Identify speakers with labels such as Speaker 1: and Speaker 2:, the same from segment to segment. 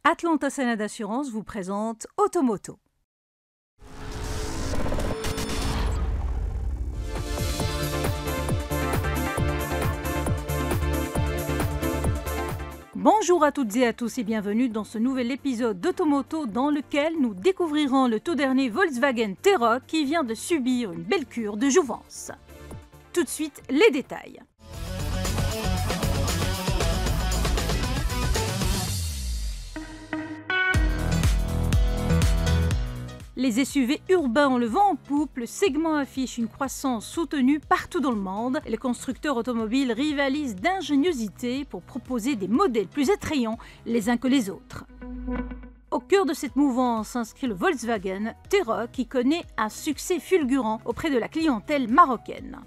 Speaker 1: Atlanta Sénat d'Assurance vous présente Automoto. Bonjour à toutes et à tous et bienvenue dans ce nouvel épisode d'Automoto dans lequel nous découvrirons le tout dernier Volkswagen T-Roc qui vient de subir une belle cure de jouvence. Tout de suite, les détails. Les SUV urbains ont le vent en poupe, le segment affiche une croissance soutenue partout dans le monde et les constructeurs automobiles rivalisent d'ingéniosité pour proposer des modèles plus attrayants les uns que les autres. Au cœur de cette mouvance s'inscrit le Volkswagen T-Roc qui connaît un succès fulgurant auprès de la clientèle marocaine.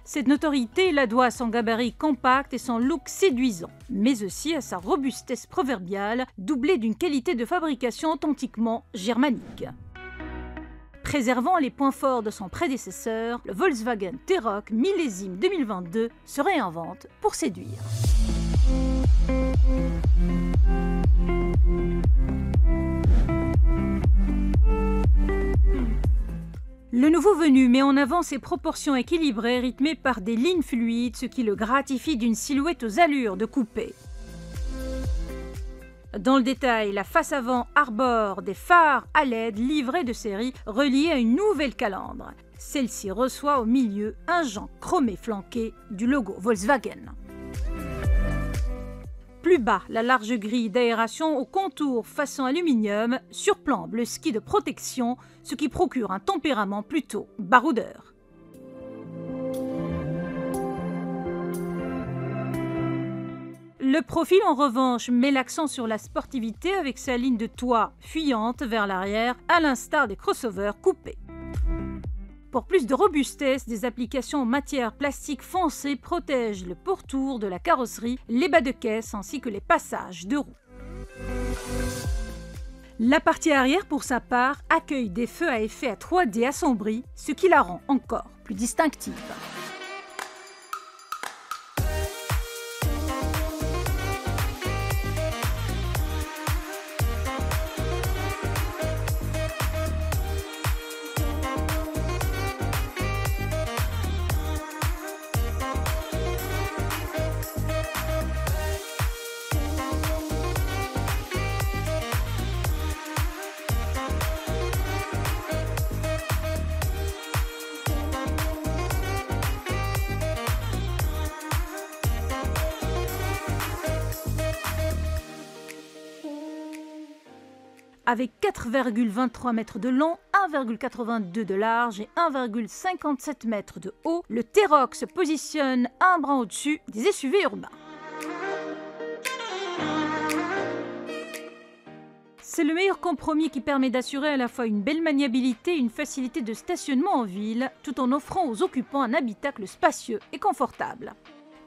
Speaker 1: Cette notoriété la doit à son gabarit compact et son look séduisant, mais aussi à sa robustesse proverbiale, doublée d'une qualité de fabrication authentiquement germanique. Préservant les points forts de son prédécesseur, le Volkswagen T-Roc millésime 2022 se réinvente pour séduire. Le nouveau venu met en avant ses proportions équilibrées rythmées par des lignes fluides, ce qui le gratifie d'une silhouette aux allures de coupé. Dans le détail, la face avant arbore des phares à LED livrés de série reliés à une nouvelle calandre. Celle-ci reçoit au milieu un jean chromé flanqué du logo Volkswagen. Plus bas, la large grille d'aération au contour façon aluminium surplombe le ski de protection, ce qui procure un tempérament plutôt baroudeur. Le profil en revanche met l'accent sur la sportivité avec sa ligne de toit fuyante vers l'arrière, à l'instar des crossovers coupés. Pour plus de robustesse, des applications en matière plastique foncé protègent le pourtour de la carrosserie, les bas de caisse ainsi que les passages de roues. La partie arrière, pour sa part, accueille des feux à effet à 3D assombris, ce qui la rend encore plus distinctive. Avec 4,23 mètres de long, 1,82 de large et 1,57 mètres de haut, le T-Roc se positionne un brin au-dessus des SUV urbains. C'est le meilleur compromis qui permet d'assurer à la fois une belle maniabilité et une facilité de stationnement en ville, tout en offrant aux occupants un habitacle spacieux et confortable.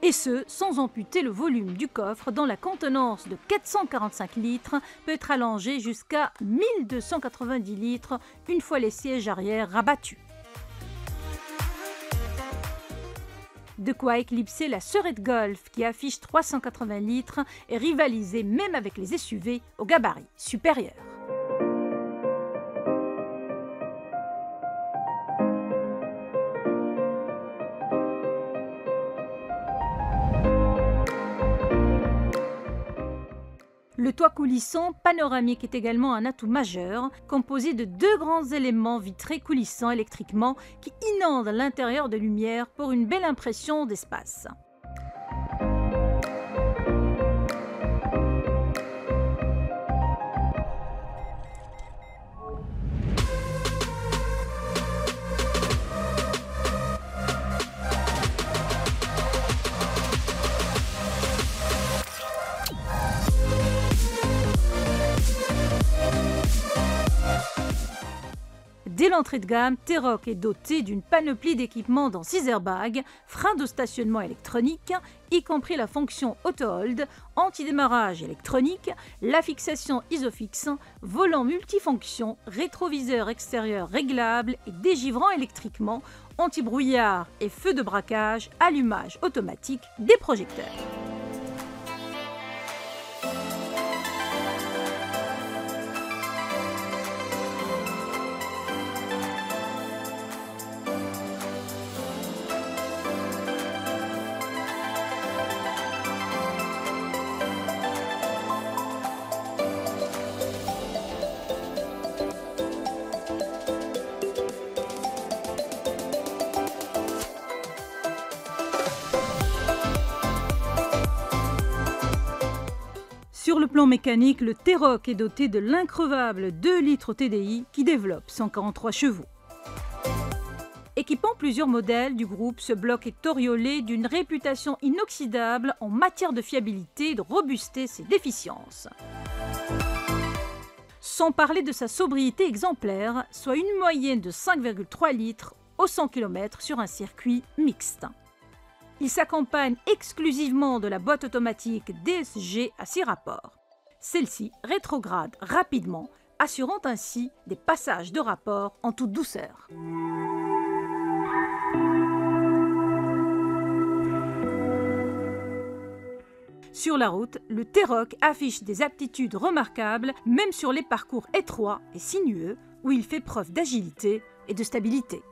Speaker 1: Et ce, sans amputer le volume du coffre dont la contenance de 445 litres peut être allongée jusqu'à 1290 litres une fois les sièges arrière rabattus. De quoi éclipser la Sorette Golf qui affiche 380 litres et rivaliser même avec les SUV au gabarit supérieur. Le toit coulissant panoramique est également un atout majeur, composé de deux grands éléments vitrés coulissants électriquement qui inondent l'intérieur de lumière pour une belle impression d'espace. Dès l'entrée de gamme, T-Roc est doté d'une panoplie d'équipements dans 6 airbags, freins de stationnement électroniques, y compris la fonction auto-hold, anti-démarrage électronique, la fixation ISOFIX, volant multifonction, rétroviseur extérieur réglable et dégivrant électriquement, anti-brouillard et feu de braquage, allumage automatique des projecteurs. Sur le plan mécanique, le T-Roc est doté de l'increvable 2 litres TDI qui développe 143 chevaux. Équipant plusieurs modèles du groupe, ce bloc est auréolé d'une réputation inoxydable en matière de fiabilité, de robustesse et d'efficience. Sans parler de sa sobriété exemplaire, soit une moyenne de 5,3 litres au 100 km sur un circuit mixte. Il s'accompagne exclusivement de la boîte automatique DSG à 6 rapports. Celle-ci rétrograde rapidement, assurant ainsi des passages de rapport en toute douceur. Sur la route, le T-Roc affiche des aptitudes remarquables, même sur les parcours étroits et sinueux, où il fait preuve d'agilité et de stabilité.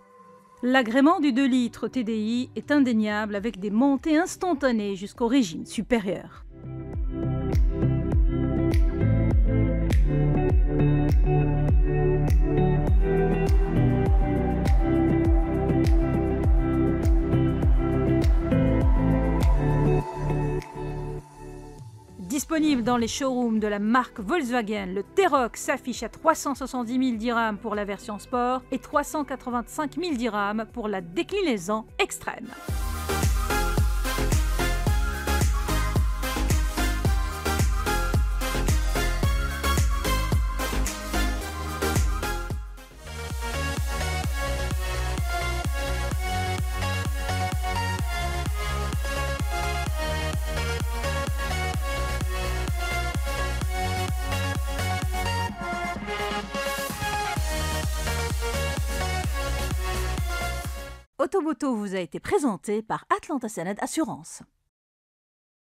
Speaker 1: L'agrément du 2 litres TDI est indéniable avec des montées instantanées jusqu'au régime supérieur. Disponible dans les showrooms de la marque Volkswagen, le T-Roc s'affiche à 370 000 dirhams pour la version sport et 385 000 dirhams pour la déclinaison extrême. Automoto vous a été présenté par Atlanta Sened Assurance.